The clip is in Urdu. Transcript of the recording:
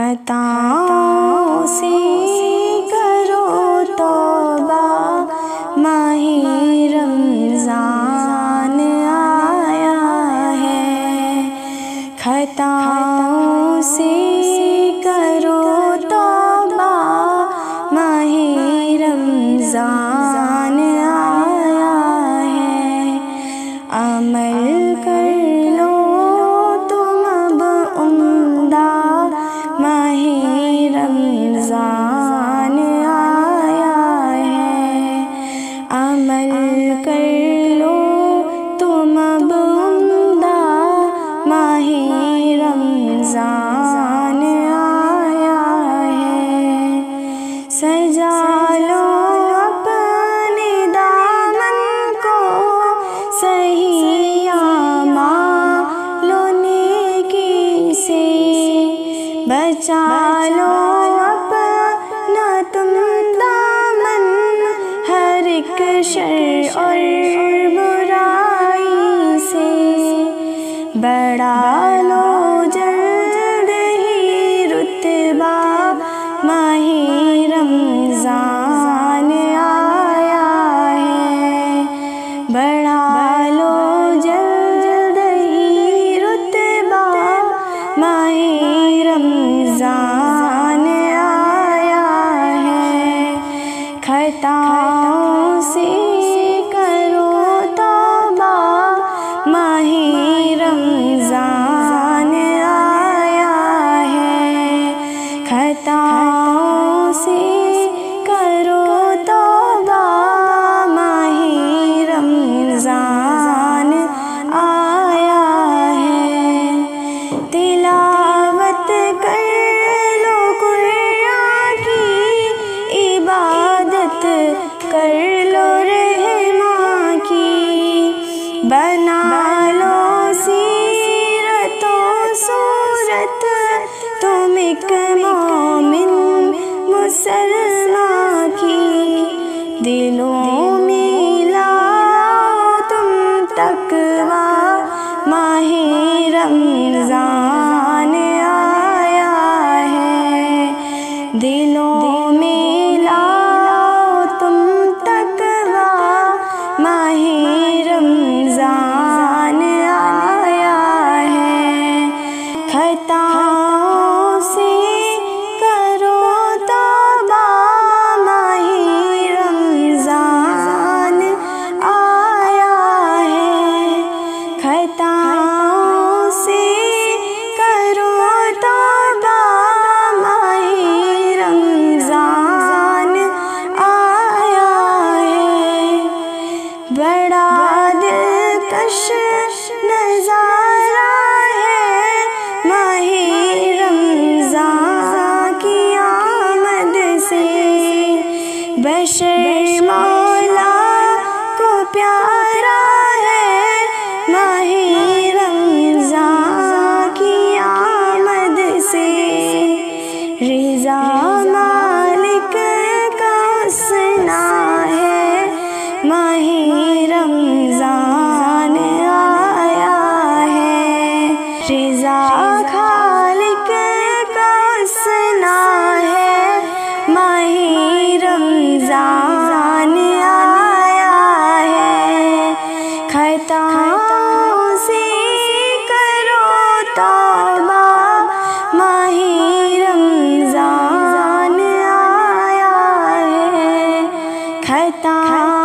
خطاؤں سے کرو توبہ، ماہ رمضان آیا ہے۔ خطاؤں سے کرو توبہ، ماہ رمضان آیا ہے۔ عمل کر لو تم اب عمدہ، ماہ رمضان آیا ہے۔ عمل کر لو تم اب عمدہ، ماہ رمضان آیا ہے۔ سجا لو اپنے دامن کو صحیح اعمال و نیکی سے، بچا لو اپنا تم دامن ہر ایک شر اور برائی سے، بڑھا لو جلد ہی رتبہ، ماہ رمضان آیا ہے۔ بڑھا لو جلد ہی رتبہ، ماہ رمضان آیا ہے۔ خطاؤں سے کرو توبہ، ماہ رمضان آیا ہے۔ خطاؤں سے کرو توبہ، ماہ رمضان آیا ہے۔ تلاوت کر لو قرآن کی، عبادت کر لو رحماں کی، بنا لو سیرت و صورت تم ایک مومن مسلمان کی، دلوں میں لاؤ تم تقویٰ، ماہ رمضان آیا ہے۔ دلوں میں لاؤ تم تقویٰ، ماہ رمضان آیا ہے۔ خطاؤں سے کرو توبہ، ماہ رمضان آیا ہے۔ خطاؤں سے کرو توبہ، ماہ رمضان آیا ہے۔ بڑا دلکش نظارہ ہے ماہ رمضان کی آمد سے، بشر مولا کو پیارا ہے ماہ رمضان کی آمد سے، رضا مالک کا حسنا ہے ماہ رمضان آیا ہے۔ رضا خالق کا حسنا ہے ماہ رمضان آیا ہے۔ خطاؤں سے کرو توبہ، ماہ رمضان آیا ہے۔ خطاؤں